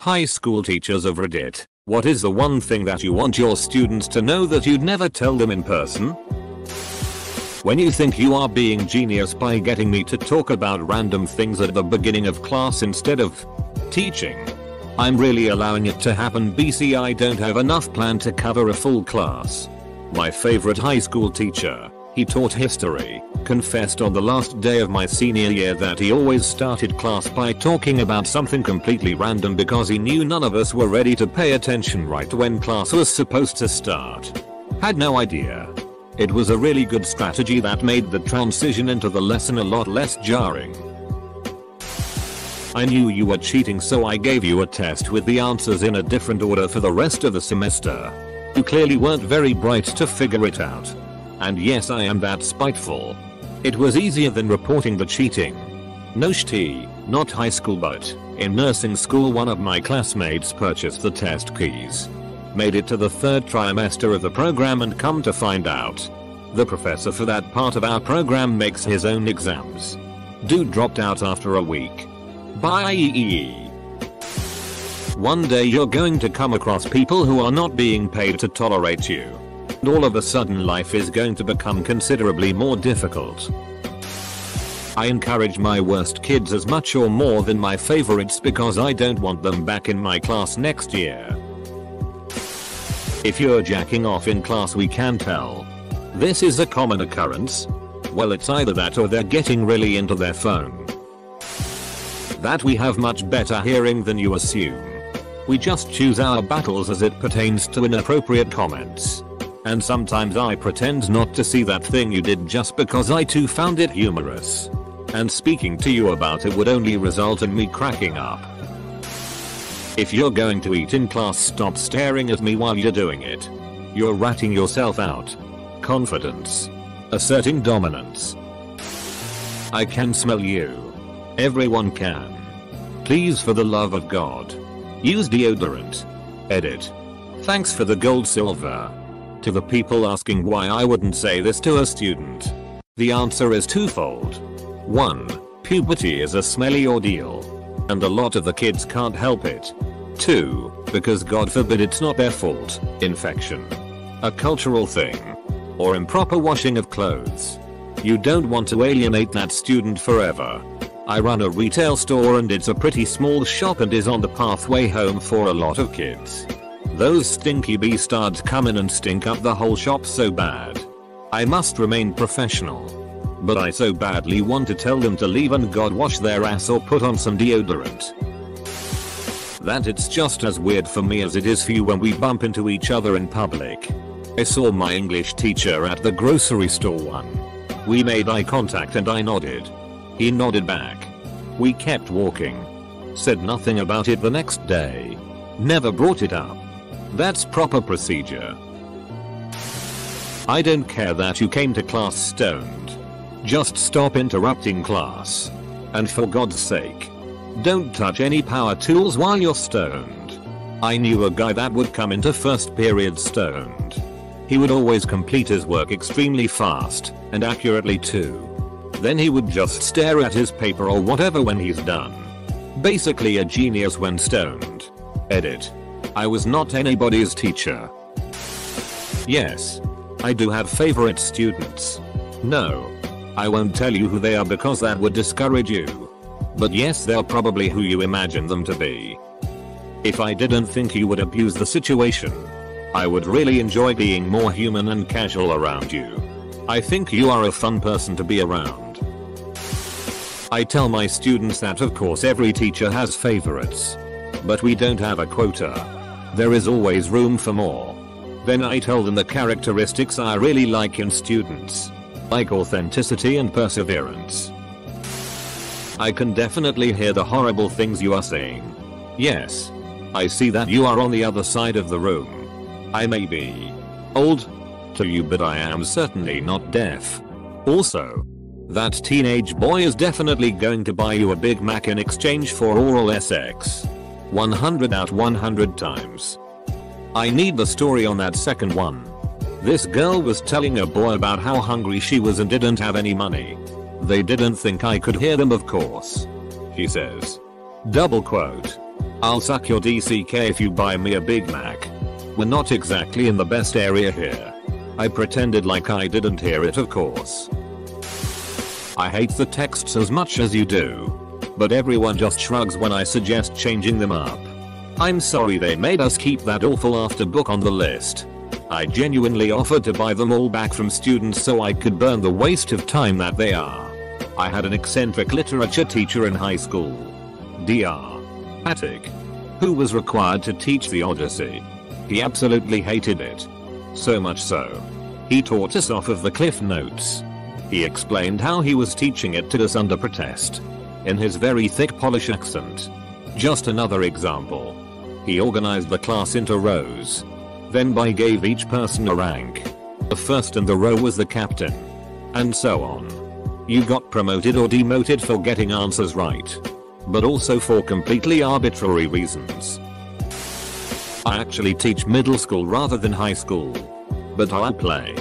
High school teachers of Reddit, what is the one thing that you want your students to know that you'd never tell them in person? When you think you are being genius by getting me to talk about random things at the beginning of class instead of teaching, I'm really allowing it to happen. BC, I don't have enough plan to cover a full class. My favorite high school teacher, he taught history, confessed on the last day of my senior year that he always started class by talking about something completely random because he knew none of us were ready to pay attention right when class was supposed to start. Had no idea. It was a really good strategy that made the transition into the lesson a lot less jarring. I knew you were cheating, so I gave you a test with the answers in a different order for the rest of the semester. You clearly weren't very bright to figure it out. And yes, I am that spiteful. It was easier than reporting the cheating. No shitty, not high school, but in nursing school one of my classmates purchased the test keys. Made it to the third trimester of the program and come to find out, the professor for that part of our program makes his own exams. Dude dropped out after a week. Bye. One day you're going to come across people who are not being paid to tolerate you. And all of a sudden life is going to become considerably more difficult. I encourage my worst kids as much or more than my favorites because I don't want them back in my class next year. If you're jacking off in class, we can tell. This is a common occurrence. Well, it's either that or they're getting really into their phone. That we have much better hearing than you assume. We just choose our battles as it pertains to inappropriate comments. And sometimes I pretend not to see that thing you did just because I too found it humorous. And speaking to you about it would only result in me cracking up. If you're going to eat in class, stop staring at me while you're doing it. You're ratting yourself out. Confidence. Asserting dominance. I can smell you. Everyone can. Please, for the love of God, use deodorant. Edit. Thanks for the gold silver. To the people asking why I wouldn't say this to a student, the answer is twofold. 1. Puberty is a smelly ordeal. And a lot of the kids can't help it. 2. Because God forbid it's not their fault, infection. A cultural thing. Or improper washing of clothes. You don't want to alienate that student forever. I run a retail store and it's a pretty small shop and is on the pathway home for a lot of kids. Those stinky bastards come in and stink up the whole shop so bad. I must remain professional. But I so badly want to tell them to leave and God wash their ass or put on some deodorant. That it's just as weird for me as it is for you when we bump into each other in public. I saw my English teacher at the grocery store one. We made eye contact and I nodded. He nodded back. We kept walking. Said nothing about it the next day. Never brought it up. That's proper procedure. I don't care that you came to class stoned. Just stop interrupting class. And for God's sake, don't touch any power tools while you're stoned. I knew a guy that would come into first period stoned. He would always complete his work extremely fast, and accurately too. Then he would just stare at his paper or whatever when he's done. Basically a genius when stoned. Edit. I was not anybody's teacher. Yes. I do have favorite students. No. I won't tell you who they are because that would discourage you. But yes, they're probably who you imagine them to be. If I didn't think you would abuse the situation, I would really enjoy being more human and casual around you. I think you are a fun person to be around. I tell my students that of course every teacher has favorites. But we don't have a quota. There is always room for more. Then I tell them the characteristics I really like in students. Like authenticity and perseverance. I can definitely hear the horrible things you are saying. Yes. I see that you are on the other side of the room. I may be old to you, but I am certainly not deaf. Also, that teenage boy is definitely going to buy you a Big Mac in exchange for oral sex. 100 out 100 times. I need the story on that second one. This girl was telling a boy about how hungry she was and didn't have any money. They didn't think I could hear them, of course. She says. Double quote. I'll suck your DCK if you buy me a Big Mac. We're not exactly in the best area here. I pretended like I didn't hear it, of course. I hate the texts as much as you do, but everyone just shrugs when I suggest changing them up. I'm sorry they made us keep that awful after book on the list. I genuinely offered to buy them all back from students so I could burn the waste of time that they are. I had an eccentric literature teacher in high school, Dr. Attic, who was required to teach the Odyssey. He absolutely hated it. So much so, he taught us off of the Cliff Notes. He explained how he was teaching it to us under protest, in his very thick Polish accent. Just another example. He organized the class into rows, then gave each person a rank. The first in the row was the captain, and so on. You got promoted or demoted for getting answers right, but also for completely arbitrary reasons. I actually teach middle school rather than high school, but I play.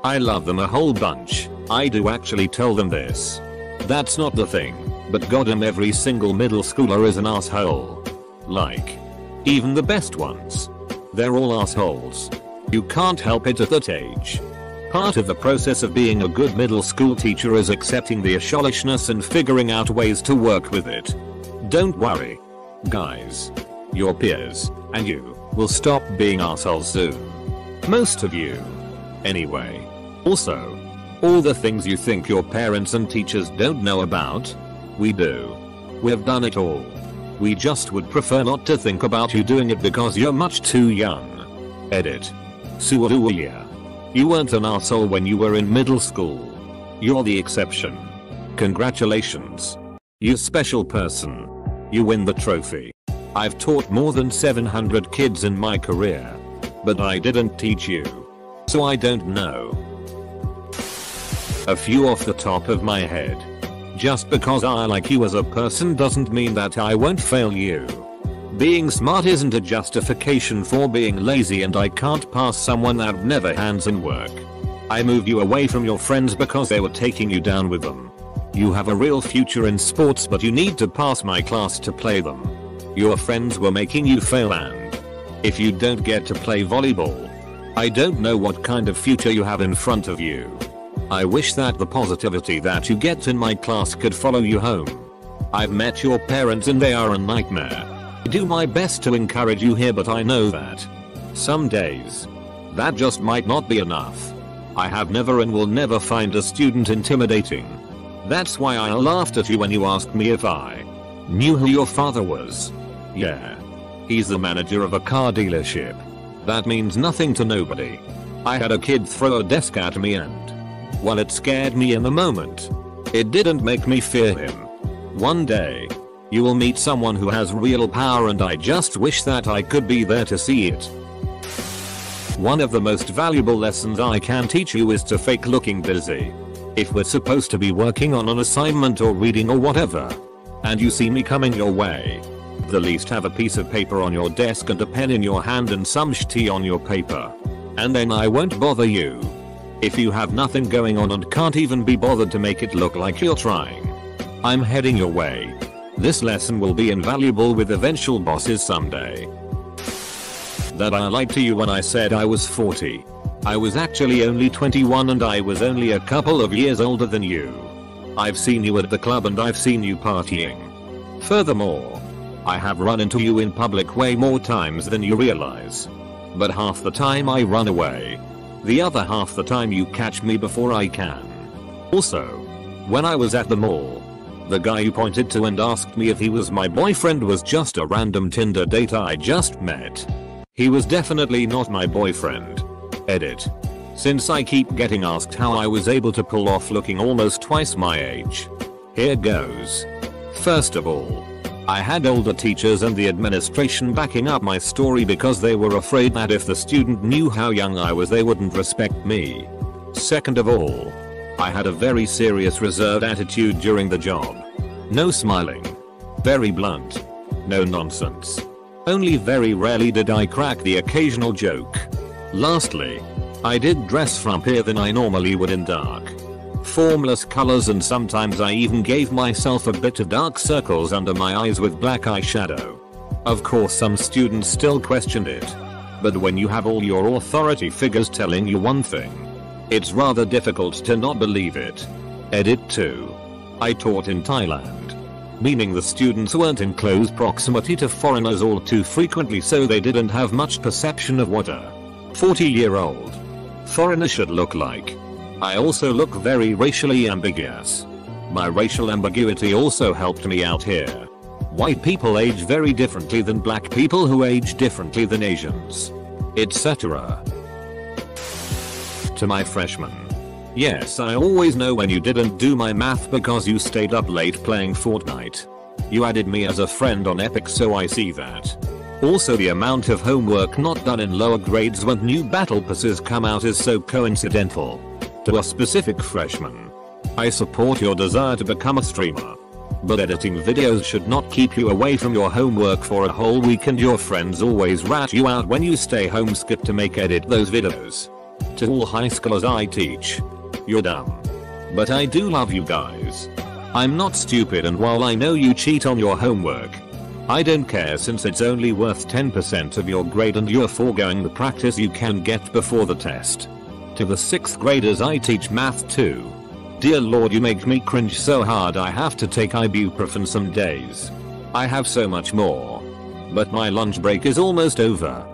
I love them a whole bunch. I do actually tell them this. That's not the thing, but goddamn every single middle schooler is an asshole. Like, even the best ones. They're all assholes. You can't help it at that age. Part of the process of being a good middle school teacher is accepting the assholishness and figuring out ways to work with it. Don't worry, guys. Your peers, and you, will stop being assholes soon. Most of you. Anyway. Also, all the things you think your parents and teachers don't know about, we do. We've done it all. We just would prefer not to think about you doing it because you're much too young. Edit. Suaduya. You weren't an asshole when you were in middle school. You're the exception. Congratulations. You special person. You win the trophy. I've taught more than 700 kids in my career, but I didn't teach you, so I don't know. A few off the top of my head. Just because I like you as a person doesn't mean that I won't fail you. Being smart isn't a justification for being lazy, and I can't pass someone that never hands in work. I moved you away from your friends because they were taking you down with them. You have a real future in sports, but you need to pass my class to play them. Your friends were making you fail, and if you don't get to play volleyball, I don't know what kind of future you have in front of you. I wish that the positivity that you get in my class could follow you home. I've met your parents and they are a nightmare. I do my best to encourage you here, but I know that some days that just might not be enough. I have never and will never find a student intimidating. That's why I laughed at you when you asked me if I knew who your father was. Yeah. He's the manager of a car dealership. That means nothing to nobody. I had a kid throw a desk at me, and while it scared me in the moment, it didn't make me fear him. One day, you will meet someone who has real power, and I just wish that I could be there to see it. One of the most valuable lessons I can teach you is to fake looking busy. If we're supposed to be working on an assignment or reading or whatever, and you see me coming your way, the least have a piece of paper on your desk and a pen in your hand and some tea on your paper. And then I won't bother you. If you have nothing going on and can't even be bothered to make it look like you're trying, I'm heading your way. This lesson will be invaluable with eventual bosses someday. That I lied to you when I said I was 40. I was actually only 21, and I was only a couple of years older than you. I've seen you at the club and I've seen you partying. Furthermore, I have run into you in public way more times than you realize. But half the time I run away. The other half the time you catch me before I can. Also, when I was at the mall, the guy you pointed to and asked me if he was my boyfriend was just a random Tinder date I just met. He was definitely not my boyfriend. Edit. Since I keep getting asked how I was able to pull off looking almost twice my age. Here goes. First of all, I had older teachers and the administration backing up my story because they were afraid that if the student knew how young I was they wouldn't respect me. Second of all, I had a very serious reserved attitude during the job. No smiling. Very blunt. No nonsense. Only very rarely did I crack the occasional joke. Lastly, I did dress frumpier than I normally would in dark, formless colors, and sometimes I even gave myself a bit of dark circles under my eyes with black eyeshadow. Of course some students still questioned it. But when you have all your authority figures telling you one thing, it's rather difficult to not believe it. Edit 2. I taught in Thailand. Meaning the students weren't in close proximity to foreigners all too frequently, so they didn't have much perception of what a 40-year-old foreigner should look like. I also look very racially ambiguous. My racial ambiguity also helped me out here. White people age very differently than black people, who age differently than Asians, etc. To my freshmen. Yes, I always know when you didn't do my math because you stayed up late playing Fortnite. You added me as a friend on Epic, so I see that. Also, the amount of homework not done in lower grades when new battle passes come out is so coincidental. To a specific freshman. I support your desire to become a streamer. But editing videos should not keep you away from your homework for a whole week, and your friends always rat you out when you stay home skip to make edit those videos. To all high schoolers I teach. You're dumb. But I do love you guys. I'm not stupid, and while I know you cheat on your homework, I don't care, since it's only worth 10% of your grade and you're foregoing the practice you can get before the test. To the 6th graders I teach math to. Dear Lord, you make me cringe so hard I have to take ibuprofen some days. I have so much more. But my lunch break is almost over.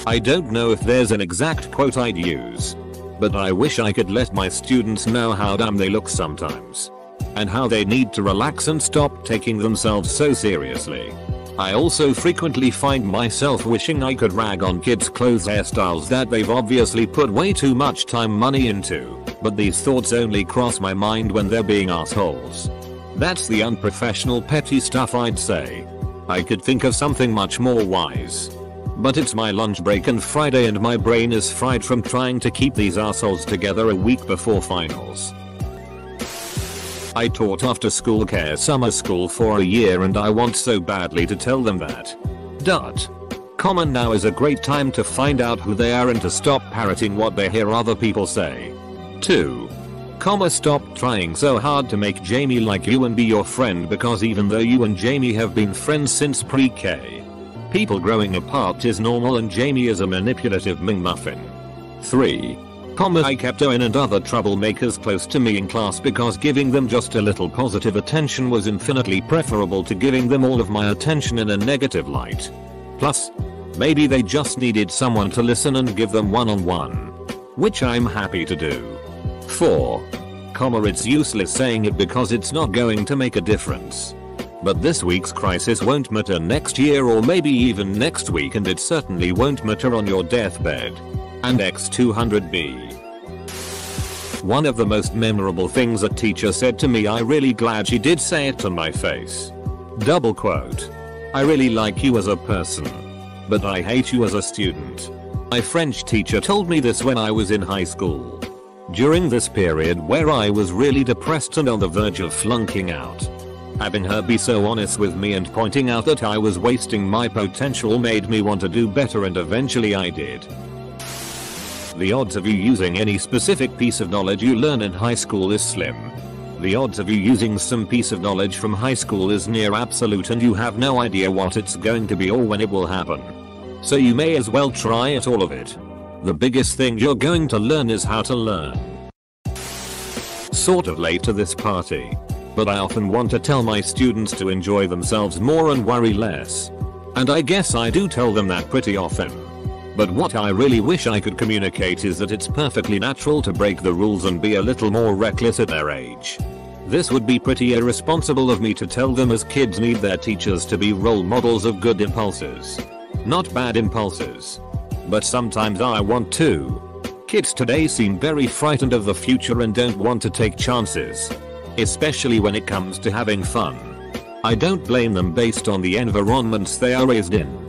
I don't know if there's an exact quote I'd use, but I wish I could let my students know how dumb they look sometimes. And how they need to relax and stop taking themselves so seriously. I also frequently find myself wishing I could rag on kids' clothes hairstyles that they've obviously put way too much time money into, but these thoughts only cross my mind when they're being assholes. That's the unprofessional petty stuff I'd say. I could think of something much more wise. But it's my lunch break and Friday, and my brain is fried from trying to keep these assholes together a week before finals. I taught after school care summer school for a year, and I want so badly to tell them that. Now is a great time to find out who they are and to stop parroting what they hear other people say. 2. Stop trying so hard to make Jamie like you and be your friend, because even though you and Jamie have been friends since pre-K, people growing apart is normal, and Jamie is a manipulative McMuffin. 3. I kept Owen and other troublemakers close to me in class because giving them just a little positive attention was infinitely preferable to giving them all of my attention in a negative light. Plus, maybe they just needed someone to listen and give them one-on-one, which I'm happy to do. 4. It's useless saying it because it's not going to make a difference. But this week's crisis won't matter next year or maybe even next week, and it certainly won't matter on your deathbed. And X200B. One of the most memorable things a teacher said to me, I really glad she did say it to my face. Double quote. I really like you as a person, but I hate you as a student. My French teacher told me this when I was in high school. During this period where I was really depressed and on the verge of flunking out. Having her be so honest with me and pointing out that I was wasting my potential made me want to do better, and eventually I did. The odds of you using any specific piece of knowledge you learn in high school is slim. The odds of you using some piece of knowledge from high school is near absolute, and you have no idea what it's going to be or when it will happen. So you may as well try at all of it. The biggest thing you're going to learn is how to learn. Sort of late to this party, but I often want to tell my students to enjoy themselves more and worry less. And I guess I do tell them that pretty often. But what I really wish I could communicate is that it's perfectly natural to break the rules and be a little more reckless at their age. This would be pretty irresponsible of me to tell them, as kids need their teachers to be role models of good impulses, not bad impulses. But sometimes I want to. Kids today seem very frightened of the future and don't want to take chances, especially when it comes to having fun. I don't blame them based on the environments they are raised in.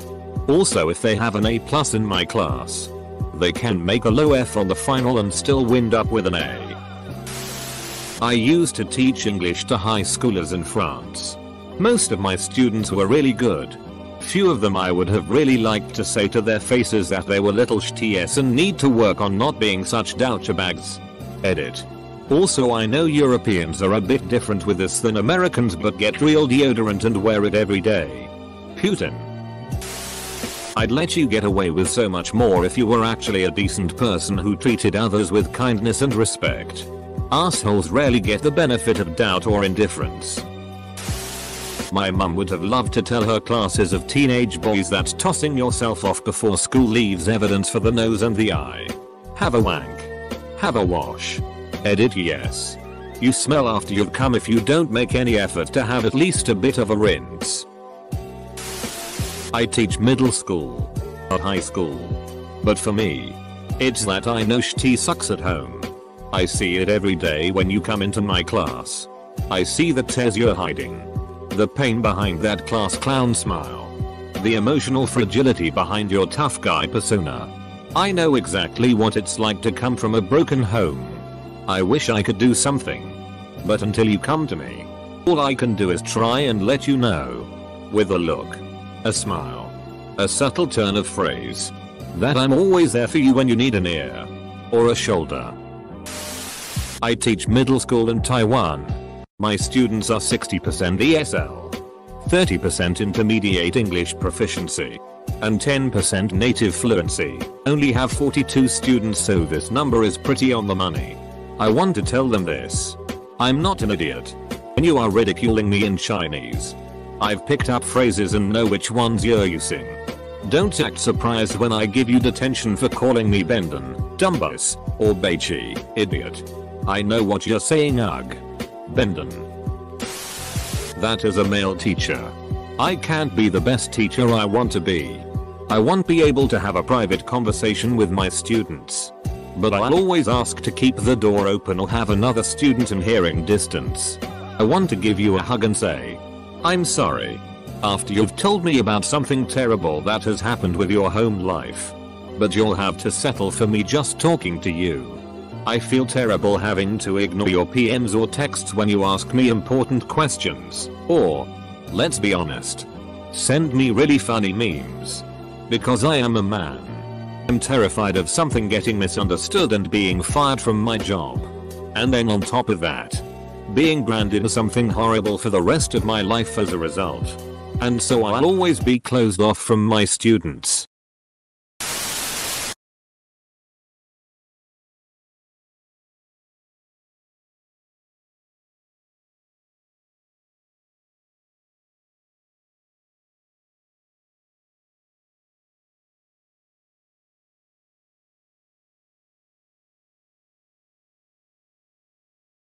Also, if they have an A+ in my class, they can make a low F on the final and still wind up with an A. I used to teach English to high schoolers in France. Most of my students were really good. Few of them I would have really liked to say to their faces that they were little shits and need to work on not being such douchebags. Edit. Also, I know Europeans are a bit different with this than Americans, but get real deodorant and wear it every day. Putin. I'd let you get away with so much more if you were actually a decent person who treated others with kindness and respect. Assholes rarely get the benefit of doubt or indifference. My mum would have loved to tell her classes of teenage boys that tossing yourself off before school leaves evidence for the nose and the eye. Have a wank. Have a wash. Edit yes. You smell after you've come if you don't make any effort to have at least a bit of a rinse. I teach middle school. Not high school. But for me, it's that I know sh*t sucks at home. I see it every day when you come into my class. I see the tears you're hiding. The pain behind that class clown smile. The emotional fragility behind your tough guy persona. I know exactly what it's like to come from a broken home. I wish I could do something. But until you come to me, all I can do is try and let you know. With a look. A smile. A subtle turn of phrase. That I'm always there for you when you need an ear. Or a shoulder. I teach middle school in Taiwan. My students are 60% ESL. 30% intermediate English proficiency. And 10% native fluency. Only have 42 students, so this number is pretty on the money. I want to tell them this. I'm not an idiot. When you are ridiculing me in Chinese, I've picked up phrases and know which ones you're using. Don't act surprised when I give you detention for calling me Benden, Dumbus, or Beichi, idiot. I know what you're saying, ugh. Benden. That is a male teacher. I can't be the best teacher I want to be. I won't be able to have a private conversation with my students. But I'll always ask to keep the door open or have another student in hearing distance. I want to give you a hug and say, I'm sorry. After you've told me about something terrible that has happened with your home life. But you'll have to settle for me just talking to you. I feel terrible having to ignore your PMs or texts when you ask me important questions. Or, let's be honest, send me really funny memes. Because I am a man. I'm terrified of something getting misunderstood and being fired from my job. And then on top of that, being branded as something horrible for the rest of my life as a result. And so I'll always be closed off from my students.